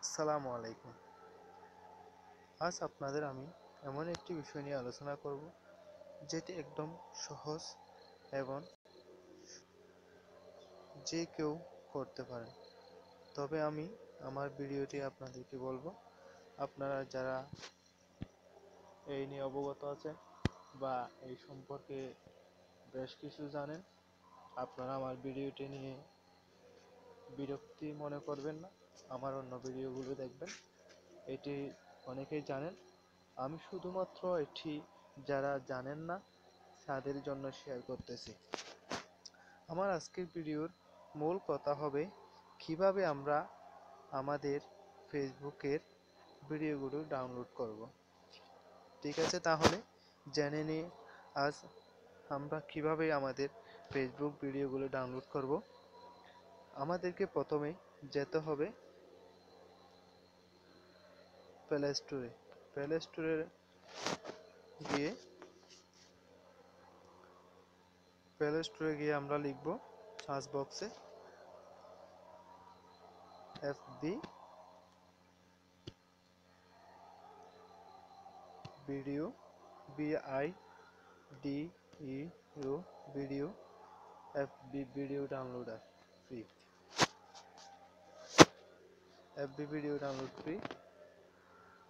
আসসালামু আলাইকুম। আজ আপনাদের আমি এমন একটি বিষয় নিয়ে আলোচনা করব যেটি একদম সহজ এবং যে কেউ করতে পারে। তবে আমি আমার ভিডিওটি আপনাদেরকে বলবো, আপনারা যারা এই নিয়ে অবগত আছেন বা এই সম্পর্কে বেশ কিছু জানেন, আপনারা আমার ভিডিওটি নিয়ে বিরক্তি মনে করবেন না, আমার অন্য ভিডিওগুলো দেখবেন। এটি অনেকেই জানেন, আমি শুধুমাত্র এটি যারা জানেন না তাদের জন্য শেয়ার করতেছি। আমার আজকের ভিডিওর মূল কথা হবে কিভাবে আমরা আমাদের ফেসবুকের ভিডিওগুলো ডাউনলোড করব। ঠিক আছে, তাহলে জেনে নিই আজ আমরা কিভাবে আমাদের ফেসবুক ভিডিওগুলো ডাউনলোড করব। আমাদেরকে প্রথমে যেতে হবে প্লে স্টোরে গিয়ে আমরা লিখব সার্চ বক্সে FB video, BIDEO video, FB video downloader free. FB video download free,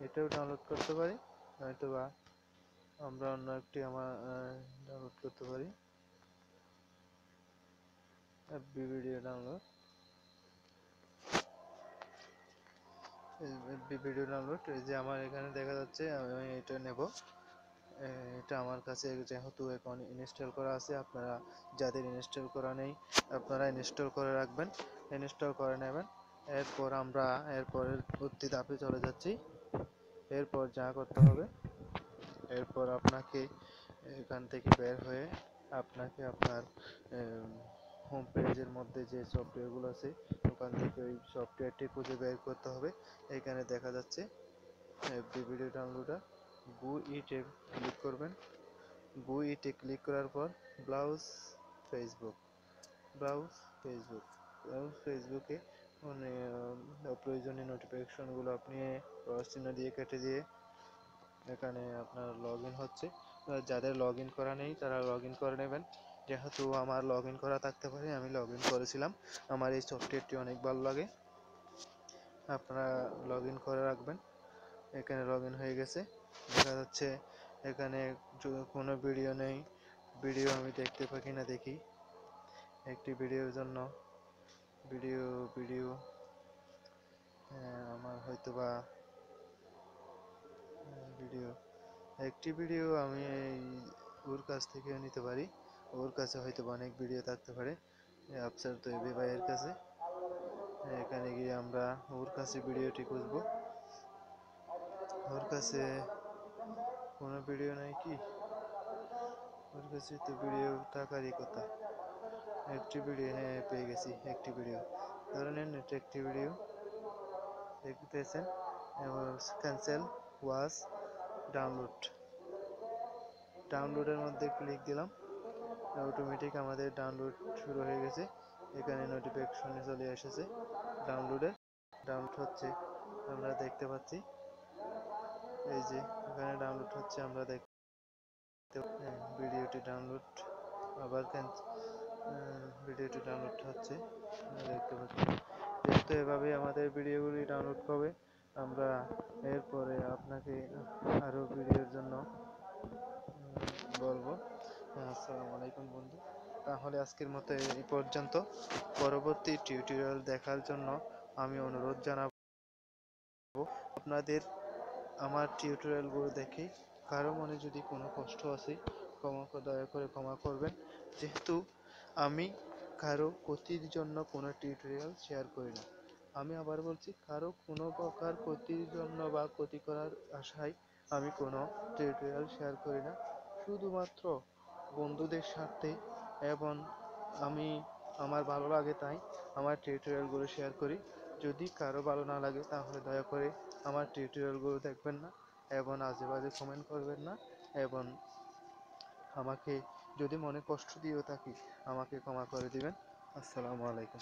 এটাও ডাউনলোড করতে পারি, নয়তোবা আমরা অন্য একটি ডাউনলোড করতে পারি। এফবি ভিডিও ডাউনলোড, এই যে আমার এখানে দেখা যাচ্ছে, আমি এটা নেব। এটা আমার কাছে যেহেতু এখন ইনস্টল করা আছে, আপনারা যাদের ইনস্টল করা নেই আপনারা ইনস্টল করে রাখবেন, ইনস্টল করে নেবেন। এরপর আমরা এরপরের পরবর্তী ধাপে চলে যাচ্ছি। এরপর যা করতে হবে, এরপর আপনাকে এখান থেকে বের হয়ে আপনাকে আপনার হোম পেজের মধ্যে যে সফটওয়্যারগুলো আছে ওখান থেকে ওই সফটওয়্যারটি খুঁজে বের করতে হবে। এখানে দেখা যাচ্ছে এফবি ভিডিও ডাউনলোডার, GUIতে ক্লিক করবেন। GUIতে ক্লিক করার পর ব্রাউজ ফেসবুকে মানে অপ্রয়োজনীয় নোটিফিকেশনগুলো আপনি ক্রস চিহ্ন দিয়ে কেটে দিয়ে এখানে আপনার লগ ইন হচ্ছে। যাদের লগ ইন করা নেই তারা লগ ইন করে নেবেন। যেহেতু আমার লগ ইন করা থাকতে পারে, আমি লগ ইন করেছিলাম, আমার এই সফটওয়্যারটি অনেক ভালো লাগে, আপনারা লগ ইন করে রাখবেন। এখানে লগ ইন হয়ে গেছে, দেখা যাচ্ছে এখানে কোনো ভিডিও নেই। ভিডিও আমি দেখতে পাই কিনা দেখি, একটি ভিডিওর জন্য ভিডিও আমার হয়তোবা একটি ভিডিও আমি ওর কাছ থেকে নিতে পারি, ওর কাছে হয়তো অনেক ভিডিও থাকতে পারে, আফসার তৈয়বী ভাইয়ের কাছে। এখানে গিয়ে আমরা ওর কাছে ভিডিওটি খুঁজব। ওর কাছে কোনো ভিডিও নাই কি? ওর কাছে তো ভিডিও থাকারই কথা। একটি ভিডিও, হ্যাঁ পেয়ে গেছি একটি ভিডিও। ধরে নেন এটা একটি ভিডিও দেখতেছেন, ক্যান্সেল ওয়াজ ডাউনলোডের মধ্যে ক্লিক দিলাম, অটোমেটিক আমাদের ডাউনলোড শুরু হয়ে গেছে। এখানে নোটিফিকেশনে চলে এসেছে ডাউনলোড হচ্ছে, আমরা দেখতে পাচ্ছি। এই যে এখানে ডাউনলোড হচ্ছে, আমরা দেখতে ভিডিওটি ডাউনলোড আবার ভিডিওটি ডাউনলোড হচ্ছে, দেখতে পাচ্ছি। যেহেতু এভাবে আমাদের ভিডিওগুলি ডাউনলোড হবে, আমরা এরপরে আপনাকে আরও ভিডিওর জন্য বলবো। আসসালামু আলাইকুম বন্ধু, তাহলে আজকের মতো এই পর্যন্ত। পরবর্তী টিউটোরিয়াল দেখার জন্য আমি অনুরোধ জানাবো আপনাদের আমার টিউটোরিয়ালগুলো দেখে কারো মনে যদি কোনো কষ্ট আসে দয়া করে ক্ষমা করবেন। যেহেতু আমি কারো ক্ষতির জন্য কোনো টিউটোরিয়াল শেয়ার করি না, আমি আবার বলছি, কারো কোনো প্রকার ক্ষতির জন্য বা ক্ষতি করার আশায় আমি কোনো টিউটোরিয়াল শেয়ার করি না, শুধুমাত্র বন্ধুদের স্বার্থে এবং আমি আমার ভালো লাগে তাই আমার টিউটোরিয়ালগুলো শেয়ার করি। যদি কারো ভালো না লাগে তাহলে দয়া করে আমার টিউটোরিয়ালগুলো দেখবেন না এবং আজেবাজে কমেন্ট করবেন না, এবং আমাকে যদি মনে কষ্ট দিয়েও থাকি আমাকে ক্ষমা করে দিবেন। আসসালামু আলাইকুম।